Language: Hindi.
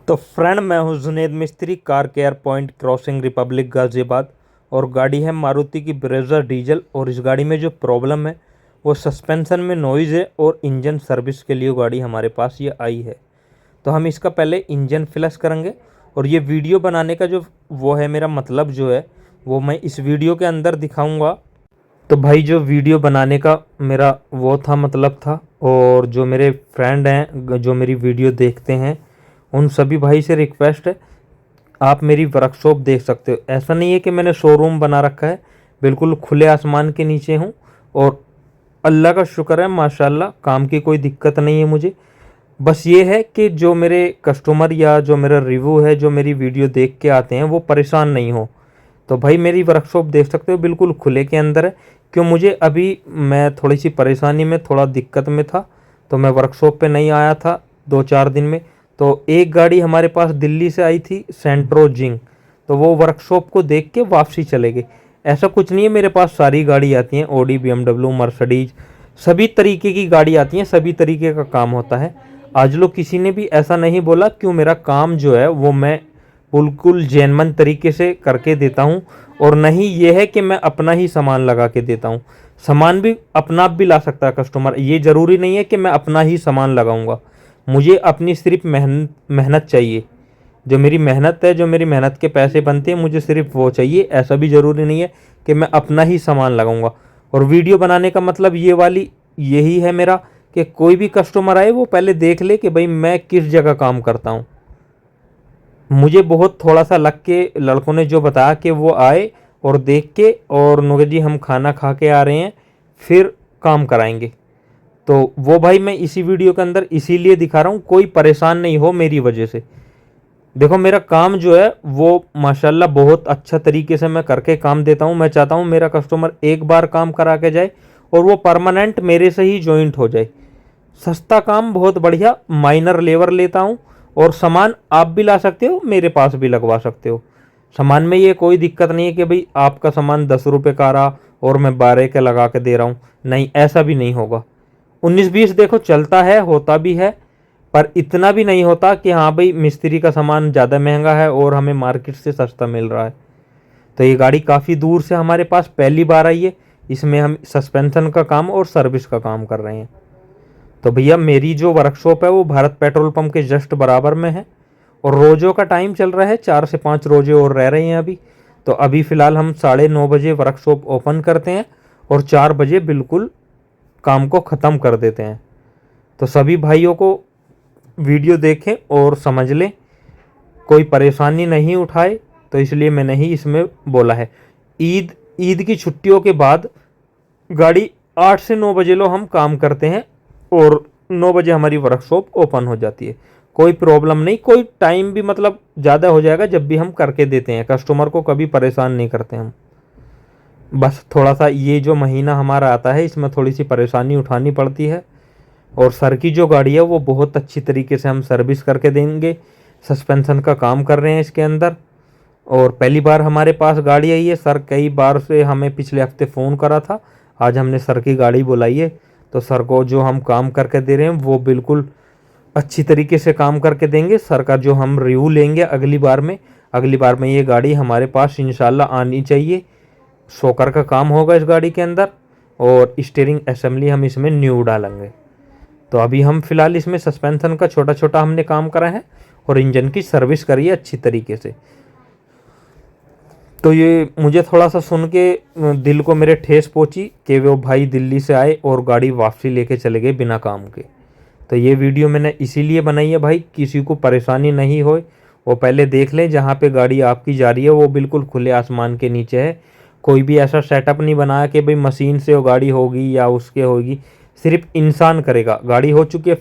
तो फ्रेंड, मैं हूं जुनेद मिस्त्री, car care point, crossing, Republic Ghaziabad. और गाड़ी है मारुति की ब्रेजा डीजल। और इस गाड़ी में जो प्रॉब्लम है वो सस्पेंशन में नॉइज़ है और इंजन सर्विस के लिए गाड़ी हमारे पास ये आई है। तो हम इसका पहले इंजन फ्लश करेंगे और ये वीडियो बनाने का जो वो है मेरा मतलब जो है वो मैं इस वीडियो के अंदर दिखाऊंगा। तो भाई, जो वीडियो बनाने का मेरा वो था मतलब था, और जो मेरे फ्रेंड हैं जो मेरी वीडियो देखते हैं उन सभी भाई से रिक्वेस्ट है, आप मेरी वर्कशॉप देख सकते हो। ऐसा नहीं है कि मैंने शोरूम बना रखा है, बिल्कुल खुले आसमान के नीचे हूँ। और अल्लाह का शुक्र है, माशाल्लाह, काम की कोई दिक्कत नहीं है मुझे। बस ये है कि जो मेरे कस्टमर या जो मेरा रिव्यू है, जो मेरी वीडियो देख के आते हैं, वो परेशान नहीं हो। तो भाई, मेरी वर्कशॉप देख सकते हो, बिल्कुल खुले के अंदर है। क्यों, मुझे अभी मैं थोड़ी सी परेशानी में, थोड़ा दिक्कत में था, तो मैं वर्कशॉप पे नहीं आया था 2-4 दिन में। तो एक गाड़ी हमारे पास दिल्ली से आई थी, सेंट्रो जिंग, तो वो वर्कशॉप को देख के वापसी चले गए। ऐसा कुछ नहीं है, मेरे पास सारी गाड़ी आती हैं, ऑडी, BMW, मर्सिडीज, सभी तरीके की गाड़ी आती हैं, सभी तरीके का काम होता है। आज लोग किसी ने भी ऐसा नहीं बोला। क्यों, मेरा काम जो है वो मैं बिल्कुल जेन्युइन तरीके से करके देता हूँ। और नहीं ये है कि मैं अपना ही सामान लगा के देता हूँ। सामान भी अपना भी ला सकता है कस्टमर, ये ज़रूरी नहीं है कि मैं अपना ही सामान लगाऊंगा। मुझे अपनी सिर्फ मेहनत चाहिए। जो मेरी मेहनत है, जो मेरी मेहनत के पैसे बनते हैं, मुझे सिर्फ वो चाहिए। ऐसा भी ज़रूरी नहीं है कि मैं अपना ही सामान लगाऊंगा। और वीडियो बनाने का मतलब ये वाली यही है मेरा, कि कोई भी कस्टमर आए वो पहले देख ले कि भाई मैं किस जगह काम करता हूँ। मुझे बहुत थोड़ा सा लग के लड़कों ने जो बताया कि वो आए और देख के, और नुगे जी हम खाना खा के आ रहे हैं, फिर काम कराएंगे। तो वो भाई मैं इसी वीडियो के अंदर इसीलिए दिखा रहा हूँ, कोई परेशान नहीं हो मेरी वजह से। देखो, मेरा काम जो है वो माशाल्लाह बहुत अच्छा तरीके से मैं करके काम देता हूँ। मैं चाहता हूँ मेरा कस्टमर एक बार काम करा के जाए और वो परमानेंट मेरे से ही जॉइंट हो जाए। सस्ता काम, बहुत बढ़िया, माइनर लेबर लेता हूँ। और सामान आप भी ला सकते हो, मेरे पास भी लगवा सकते हो। सामान में ये कोई दिक्कत नहीं है कि भाई आपका सामान 10 रुपये का रहा और मैं 12 के लगा के दे रहा हूँ। नहीं, ऐसा भी नहीं होगा। 19-20 देखो चलता है, होता भी है, पर इतना भी नहीं होता कि हाँ भाई मिस्त्री का सामान ज़्यादा महंगा है और हमें मार्केट से सस्ता मिल रहा है। तो ये गाड़ी काफ़ी दूर से हमारे पास पहली बार आई है। इसमें हम सस्पेंशन का काम और सर्विस का काम कर रहे हैं। तो भैया, मेरी जो वर्कशॉप है वो भारत पेट्रोल पंप के जस्ट बराबर में है। और रोज़ों का टाइम चल रहा है, 4 से 5 रोजे और रह रहे हैं अभी। तो अभी फ़िलहाल हम 9:30 बजे वर्कशॉप ओपन करते हैं और 4 बजे बिल्कुल काम को ख़त्म कर देते हैं। तो सभी भाइयों को वीडियो देखें और समझ लें, कोई परेशानी नहीं उठाए। तो इसलिए मैंने ही इसमें बोला है। ईद की छुट्टियों के बाद गाड़ी 8 से 9 बजे लो हम काम करते हैं और 9 बजे हमारी वर्कशॉप ओपन हो जाती है। कोई प्रॉब्लम नहीं, कोई टाइम भी मतलब ज़्यादा हो जाएगा जब भी हम करके देते हैं। कस्टमर को कभी परेशान नहीं करते हम। बस थोड़ा सा ये जो महीना हमारा आता है इसमें थोड़ी सी परेशानी उठानी पड़ती है। और सर की जो गाड़ी है वो बहुत अच्छी तरीके से हम सर्विस करके देंगे। सस्पेंशन का काम कर रहे हैं इसके अंदर। और पहली बार हमारे पास गाड़ी आई है। सर कई बार से हमें पिछले हफ्ते फ़ोन करा था, आज हमने सर की गाड़ी बुलाई है। तो सर को जो हम काम करके दे रहे हैं वो बिल्कुल अच्छी तरीके से काम करके देंगे। सर का जो हम रिव्यू लेंगे अगली बार में ये गाड़ी हमारे पास इंशाल्लाह आनी चाहिए। शॉकर का काम होगा इस गाड़ी के अंदर और स्टीयरिंग असेंबली हम इसमें न्यू डालेंगे। तो अभी हम फिलहाल इसमें सस्पेंशन का छोटा छोटा हमने काम करा है और इंजन की सर्विस करी है अच्छी तरीके से। तो ये मुझे थोड़ा सा सुन के दिल को मेरे ठेस पहुंची कि वो भाई दिल्ली से आए और गाड़ी वापसी लेके चले गए बिना काम के। तो ये वीडियो मैंने इसीलिए बनाई है भाई, किसी को परेशानी नहीं हो, वो पहले देख लें। जहाँ पे गाड़ी आपकी जा रही है वो बिल्कुल खुले आसमान के नीचे है। कोई भी ऐसा सेटअप नहीं बनाया कि भाई मशीन से वो गाड़ी होगी या उसके होगी, सिर्फ इंसान करेगा। गाड़ी हो चुकी है